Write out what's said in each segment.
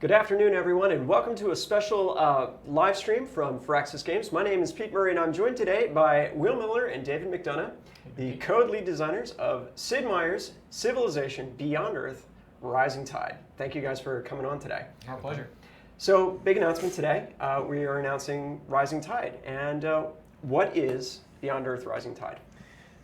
Good afternoon, everyone, and welcome to a special live stream from Firaxis Games. My name is Pete Murray, and I'm joined today by Will Miller and David McDonough, the code lead designers of Sid Meier's Civilization Beyond Earth Rising Tide. Thank you guys for coming on today. Our pleasure. So, big announcement today. We are announcing Rising Tide. And what is Beyond Earth Rising Tide?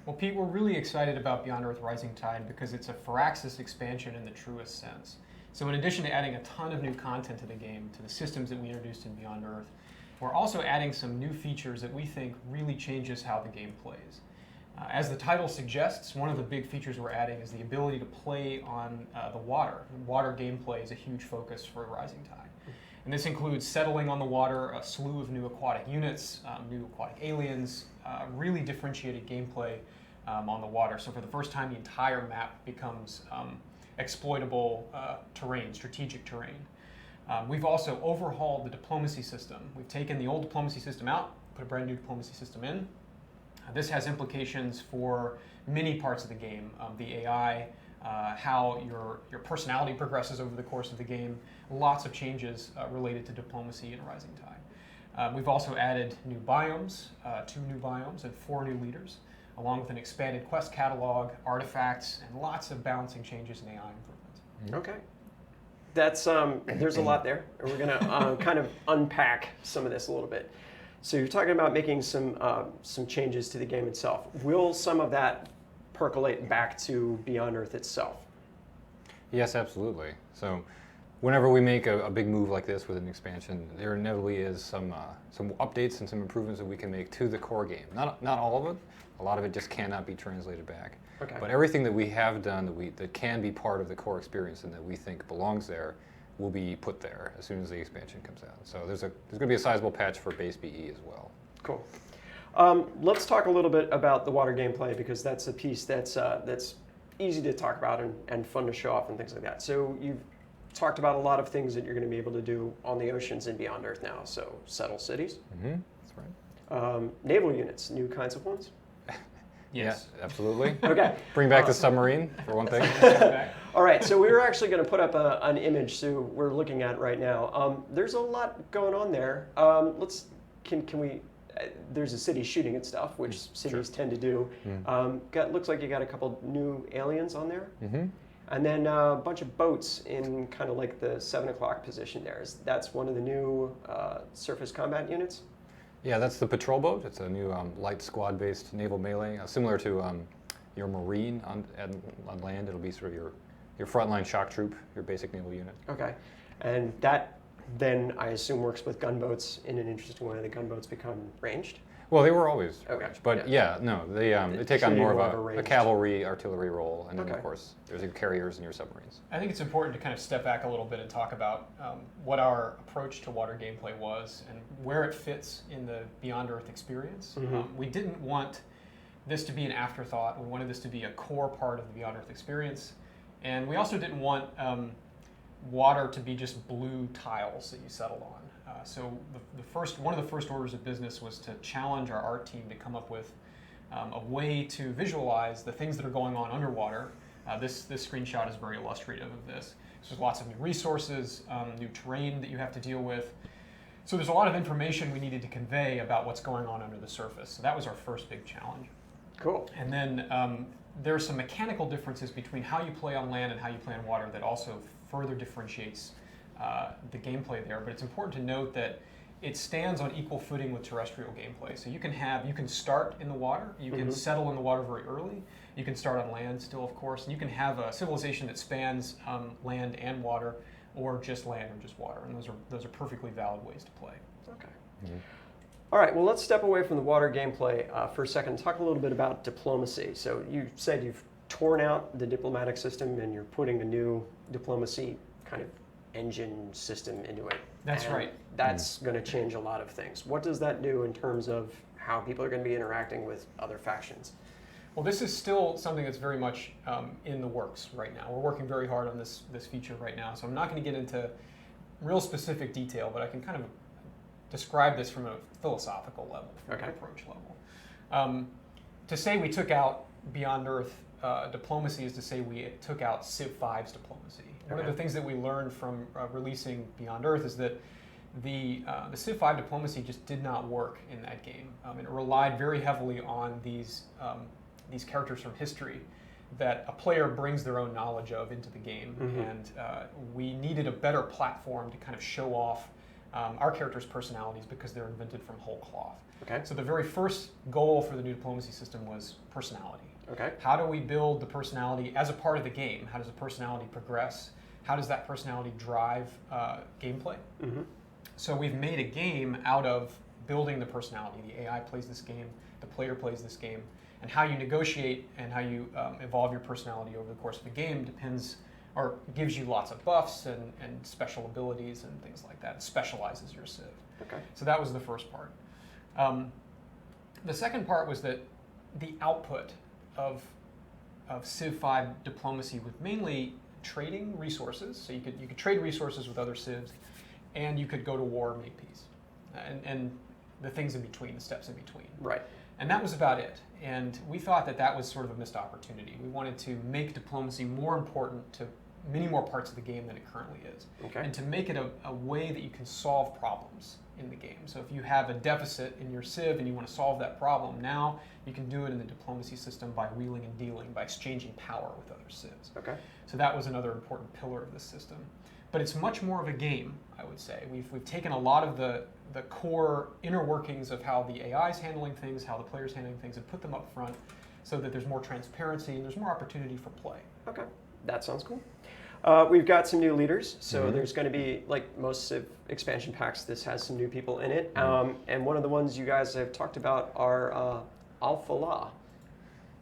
Well, Pete, we're really excited about Beyond Earth Rising Tide because it's a Firaxis expansion in the truest sense. So in addition to adding a ton of new content to the game, to the systems that we introduced in Beyond Earth, we're also adding some new features that we think really changes how the game plays. As the title suggests, one of the big features we're adding is the ability to play on the water. Water gameplay is a huge focus for Rising Tide. And this includes settling on the water, a slew of new aquatic units, new aquatic aliens, really differentiated gameplay on the water. So for the first time, the entire map becomes exploitable terrain, strategic terrain. We've also overhauled the diplomacy system. We've taken the old diplomacy system out, put a brand new diplomacy system in. This has implications for many parts of the game. The AI, how your personality progresses over the course of the game, lots of changes related to diplomacy in Rising Tide. We've also added new biomes, 2 new biomes and 4 new leaders, along with an expanded quest catalog, artifacts, and lots of balancing changes and AI improvements. Okay. That's there's a lot there. We're going to kind of unpack some of this a little bit. So you're talking about making some changes to the game itself. Will some of that percolate back to Beyond Earth itself? Yes, absolutely. So whenever we make a big move like this with an expansion, there inevitably is some updates and some improvements that we can make to the core game. Not all of it. A lot of it just cannot be translated back. Okay. But everything that we have done that can be part of the core experience and that we think belongs there will be put there as soon as the expansion comes out. So there's going to be a sizable patch for base BE as well. Cool. Let's talk a little bit about the water gameplay, because that's a piece that's easy to talk about and fun to show off and things like that. So you've talked about a lot of things that you're going to be able to do on the oceans and Beyond Earth now. So settle cities. Mm-hmm. That's right. Naval units, new kinds of ones. Yes. Yeah, absolutely. Okay. Bring back the submarine, for one thing. All right, so we were actually going to put up an image, so we're looking at right now. There's a lot going on there. Can we? There's a city shooting at stuff, which cities tend to do. Looks like you got a couple new aliens on there, and then a bunch of boats in kind of like the 7 o'clock position there. That's one of the new surface combat units. Yeah, that's the patrol boat. It's a new light squad-based naval melee, similar to your Marine on land. It'll be sort of your frontline shock troop, your basic naval unit. Okay, and that then I assume works with gunboats in an interesting way. The gunboats become ranged. Well, they were always okay. ranged, but they take on more of a cavalry, artillery role, and then of course there's your carriers and your submarines. I think it's important to kind of step back a little bit and talk about what our approach to water gameplay was and where it fits in the Beyond Earth experience. We didn't want this to be an afterthought. We wanted this to be a core part of the Beyond Earth experience, and we also didn't want water to be just blue tiles that you settled on. So one of the first orders of business was to challenge our art team to come up with a way to visualize the things that are going on underwater. This screenshot is very illustrative of this. So there's lots of new resources, new terrain that you have to deal with. So there's a lot of information we needed to convey about what's going on under the surface. So that was our first big challenge. Cool. And then there are some mechanical differences between how you play on land and how you play on water that also further differentiates the gameplay there, but it's important to note that it stands on equal footing with terrestrial gameplay. So you can start in the water, you can settle in the water very early, you can start on land still, of course, and you can have a civilization that spans land and water, or just land or just water, and those are perfectly valid ways to play. Okay. All right, well, let's step away from the water gameplay for a second and talk a little bit about diplomacy. So you said you've torn out the diplomatic system and you're putting a new diplomacy kind of engine system into it. That's right. That's going to change a lot of things. What does that do in terms of how people are going to be interacting with other factions? Well, this is still something that's very much in the works right now. We're working very hard on this feature right now, so I'm not going to get into real specific detail, but I can kind of describe this from a philosophical level, from an approach level. To say we took out Beyond Earth diplomacy is to say we took out Civ 5's diplomacy. One of the things that we learned from releasing Beyond Earth is that the Civ 5 diplomacy just did not work in that game. It relied very heavily on these characters from history that a player brings their own knowledge of into the game, and we needed a better platform to kind of show off our characters' personalities because they're invented from whole cloth. Okay. So the very first goal for the new diplomacy system was personality. Okay. How do we build the personality as a part of the game? How does the personality progress? How does that personality drive gameplay? So we've made a game out of building the personality. The AI plays this game, the player plays this game, and how you negotiate and how you evolve your personality over the course of the game depends, or gives you lots of buffs and special abilities and things like that. It specializes your Civ. Okay. So that was the first part. The second part was that the output of Civ 5 diplomacy was mainly trading resources. So you could trade resources with other Civs, and you could go to war and make peace, and the things in between, the steps in between. Right. And that was about it. And we thought that that was sort of a missed opportunity. We wanted to make diplomacy more important to many more parts of the game than it currently is. Okay. And to make it a way that you can solve problems in the game. So if you have a deficit in your Civ and you want to solve that problem, now you can do it in the diplomacy system by wheeling and dealing, by exchanging power with other Civs. Okay. So that was another important pillar of this system. But it's much more of a game, I would say. We've taken a lot of the core inner workings of how the AI is handling things, how the player's handling things, and put them up front so that there's more transparency and there's more opportunity for play. Okay, that sounds cool. We've got some new leaders, so there's going to be, like most Civ expansion packs, this has some new people in it. And one of the ones you guys have talked about are Alpha Law.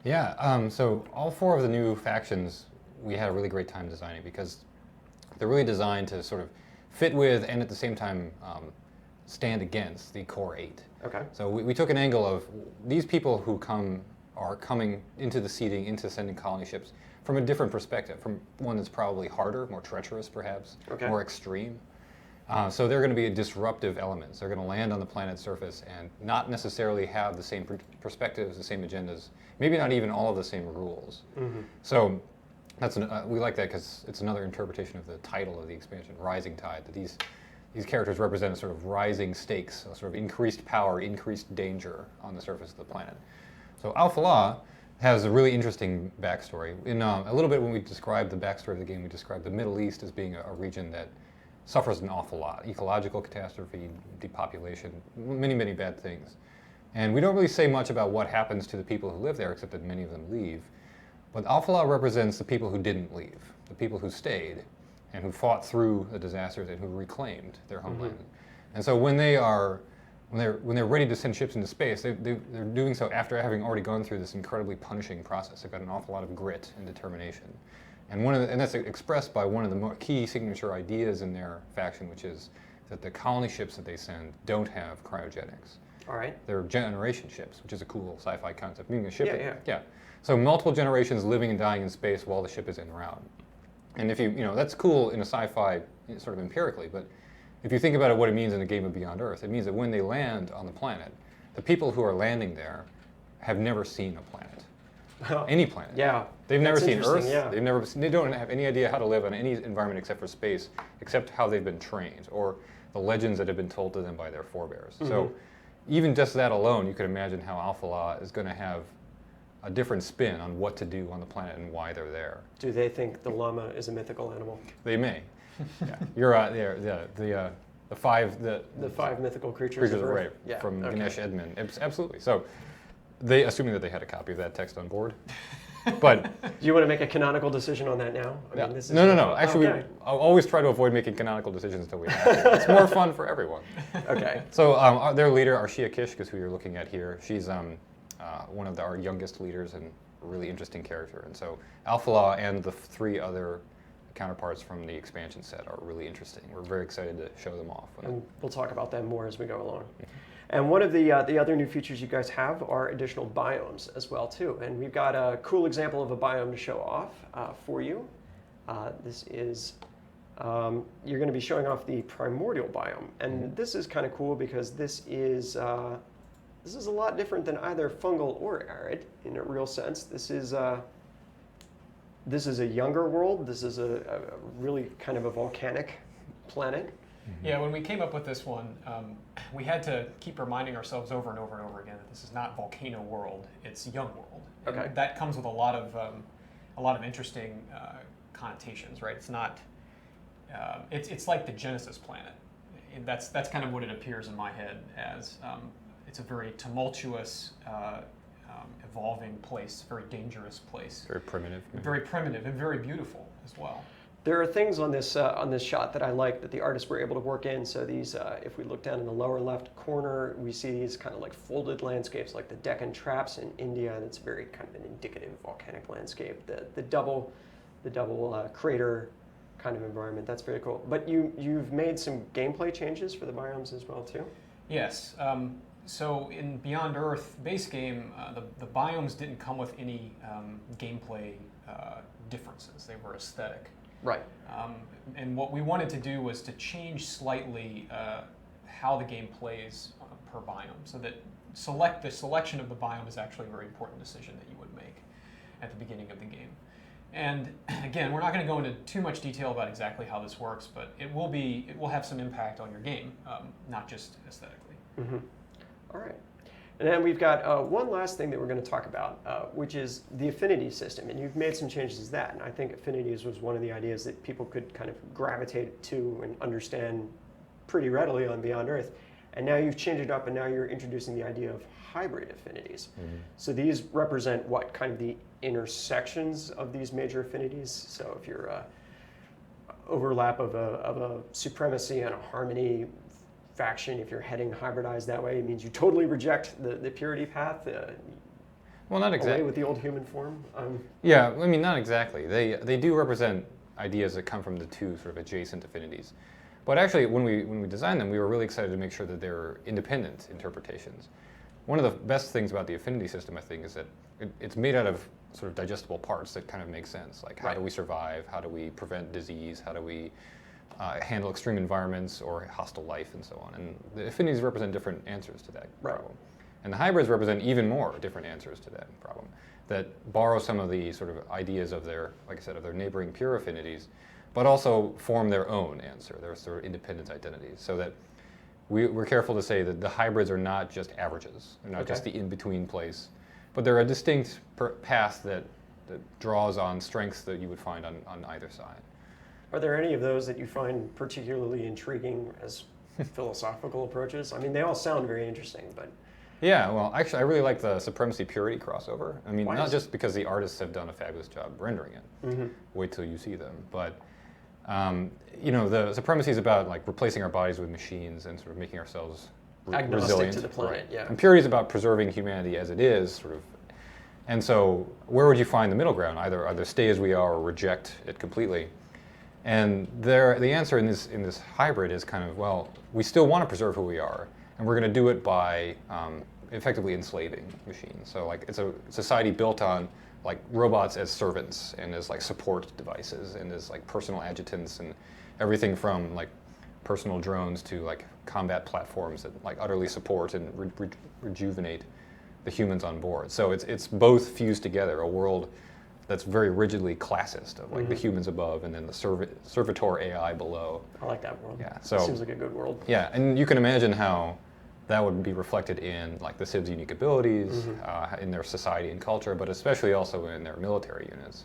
Yeah, so all 4 of the new factions we had a really great time designing because they're really designed to sort of fit with and at the same time stand against the core 8. Okay. So we took an angle of these people who are coming into the seeding, into sending colony ships from a different perspective, from one that's probably harder, more treacherous perhaps, more extreme. So they're going to be disruptive elements. They're going to land on the planet's surface and not necessarily have the same perspectives, the same agendas, maybe not even all of the same rules. So that's we like that because it's another interpretation of the title of the expansion, Rising Tide, that these characters represent a sort of rising stakes, a sort of increased power, increased danger on the surface of the planet. So Alpha Law has a really interesting backstory. In a little bit when we described the backstory of the game, we described the Middle East as being a region that suffers an awful lot. Ecological catastrophe, depopulation, many, many bad things. And we don't really say much about what happens to the people who live there, except that many of them leave. But Alpha Law represents the people who didn't leave, the people who stayed and who fought through the disasters and who reclaimed their homeland. And so when they're ready to send ships into space, they're doing so after having already gone through this incredibly punishing process. They've got an awful lot of grit and determination. And that's expressed by one of the key signature ideas in their faction, which is that the colony ships that they send don't have cryogenics. All right. They're generation ships, which is a cool sci-fi concept. Meaning a ship. Yeah. So multiple generations living and dying in space while the ship is en route. And if you that's cool in a sci-fi sort of empirically, but if you think about what it means in a game of Beyond Earth, it means that when they land on the planet, the people who are landing there have never seen a planet. Any planet. Yeah. They've never seen Earth. Yeah. They don't have any idea how to live in any environment except for space, except how they've been trained or the legends that have been told to them by their forebears. So even just that alone, you could imagine how Alpha Law is going to have a different spin on what to do on the planet and why they're there. Do they think the llama is a mythical animal? They may. Yeah. You're the 5 mythical creatures of Earth. Right, from Ganesh Edman. Absolutely. So they, assuming that they had a copy of that text on board. But do you want to make a canonical decision on that now? I mean, no. Actually, I'll always try to avoid making canonical decisions until we have to. It's more fun for everyone. Okay. So their leader, Arshia Kish, is who you're looking at here. She's one of our youngest leaders and a really interesting character. And so Alpha Law and the 3 other counterparts from the expansion set are really interesting. We're very excited to show them off. And we'll talk about them more as we go along. And one of the other new features you guys have are additional biomes as well too. And we've got a cool example of a biome to show off for you. This is you're going to be showing off the primordial biome, and this is kind of cool because this is a lot different than either fungal or arid in a real sense. This is this is a younger world. This is a really kind of a volcanic planet. Yeah, when we came up with this one, we had to keep reminding ourselves over and over and over again that this is not volcano world; it's young world. Okay. And that comes with a lot of interesting connotations, right? It's not. It's like the Genesis planet. And that's kind of what it appears in my head as. It's a very tumultuous, evolving place, very dangerous place. Very primitive. Maybe. Very primitive and very beautiful as well. There are things on this shot that I like that the artists were able to work in. So these, if we look down in the lower left corner, we see these kind of like folded landscapes, like the Deccan Traps in India. That's very kind of an indicative volcanic landscape. The double crater kind of environment. That's very cool. But you've made some gameplay changes for the biomes as well too. Yes. So in Beyond Earth base game, the biomes didn't come with any gameplay differences. They were aesthetic. Right. And what we wanted to do was to change slightly how the game plays per biome, so that the selection of the biome is actually a very important decision that you would make at the beginning of the game. And again, we're not going to go into too much detail about exactly how this works, but it will have some impact on your game, not just aesthetically. Mm-hmm. All right. And then we've got one last thing that we're going to talk about, which is the Affinity System. And you've made some changes to that. And I think Affinities was one of the ideas that people could kind of gravitate to and understand pretty readily on Beyond Earth. And now you've changed it up, and now you're introducing the idea of hybrid affinities. Mm-hmm. So these represent what? Kind of the intersections of these major affinities. So if you're overlap of a supremacy and a harmony faction, if you're heading hybridized that way, it means you totally reject the purity path. Well, not exactly. Away with the old human form. Yeah, I mean, not exactly. They do represent ideas that come from the two sort of adjacent affinities. But actually, when we designed them, we were really excited to make sure that they were independent interpretations. One of the best things about the Affinity System, I think, is that it's made out of sort of digestible parts that kind of make sense. Like, how do we survive? How do we prevent disease? How do we handle extreme environments or hostile life and so on? And the affinities represent different answers to that problem. And the hybrids represent even more different answers to that problem that borrow some of the sort of ideas of their, like I said, of their neighboring pure affinities, but also form their own answer, their sort of independent identities, so that we're careful to say that the hybrids are not just averages. They're not just the in-between place, but they're a distinct path that draws on strengths that you would find on either side. Are there any of those that you find particularly intriguing as philosophical approaches? I mean, they all sound very interesting, but... Yeah, well, actually, I really like the supremacy-purity crossover. I mean, not just because the artists have done a fabulous job rendering it. Mm-hmm. Wait till you see them. But, you know, the supremacy is about, like, replacing our bodies with machines and sort of making ourselves agnostic resilient to the planet, yeah. And purity is about preserving humanity as it is, sort of. And so where would you find the middle ground? Either stay as we are or reject it completely. And the answer in this hybrid is kind of, well, we still want to preserve who we are, and we're going to do it by effectively enslaving machines. So like it's a society built on like robots as servants and as like support devices and as like personal adjutants and everything from like personal drones to like combat platforms that like utterly support and rejuvenate the humans on board. So it's both fused together, a world that's very rigidly classist of like the humans above and then the servitor AI below. I like that world. Yeah, so that seems like a good world. Yeah, and you can imagine how that would be reflected in like the Civ's unique abilities, in their society and culture, but especially also in their military units.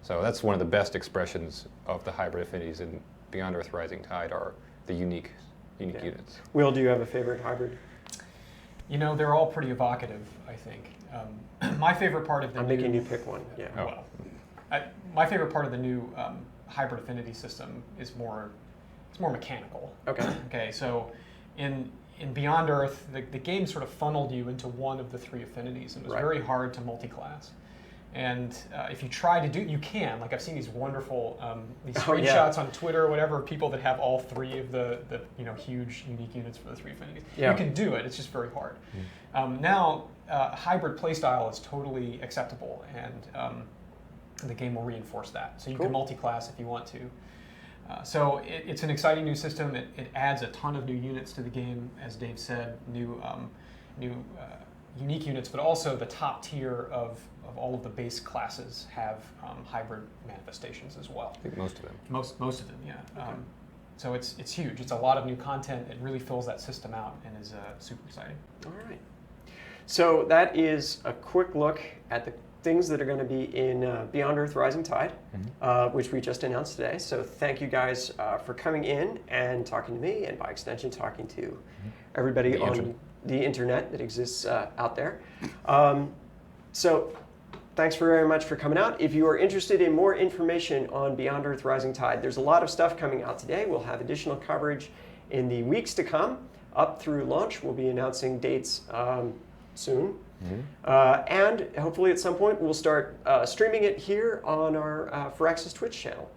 So that's one of the best expressions of the hybrid affinities in Beyond Earth Rising Tide are the unique units. Will, do you have a favorite hybrid? You know, they're all pretty evocative, I think. My favorite part of the I'm making you pick one. Yeah. Well, my favorite part of the new hybrid affinity system is more mechanical. Okay. Okay. So, in Beyond Earth, the game sort of funneled you into one of the three affinities, and it was very hard to multi-class. And if you try to do, you can. Like I've seen these wonderful these screenshots on Twitter or whatever, people that have all three of the huge unique units for the three affinities. Yeah. You can do it. It's just very hard. Now, hybrid playstyle is totally acceptable, and the game will reinforce that. So you can multi-class if you want to. So it's an exciting new system. It adds a ton of new units to the game, as Dave said. New unique units, but also the top tier of all of the base classes have hybrid manifestations as well. I think most of them. Most of them, yeah. Okay. So it's huge. It's a lot of new content. It really fills that system out and is super exciting. All right. So that is a quick look at the things that are going to be in Beyond Earth Rising Tide, which we just announced today. So thank you guys for coming in and talking to me, and by extension talking to everybody on the internet that exists out there. So thanks very much for coming out. If you are interested in more information on Beyond Earth Rising Tide, there's a lot of stuff coming out today. We'll have additional coverage in the weeks to come, up through launch. We'll be announcing dates soon. And hopefully at some point we'll start streaming it here on our Firaxis Twitch channel.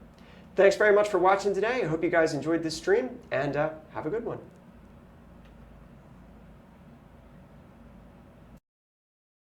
Thanks very much for watching today. I hope you guys enjoyed this stream, and have a good one.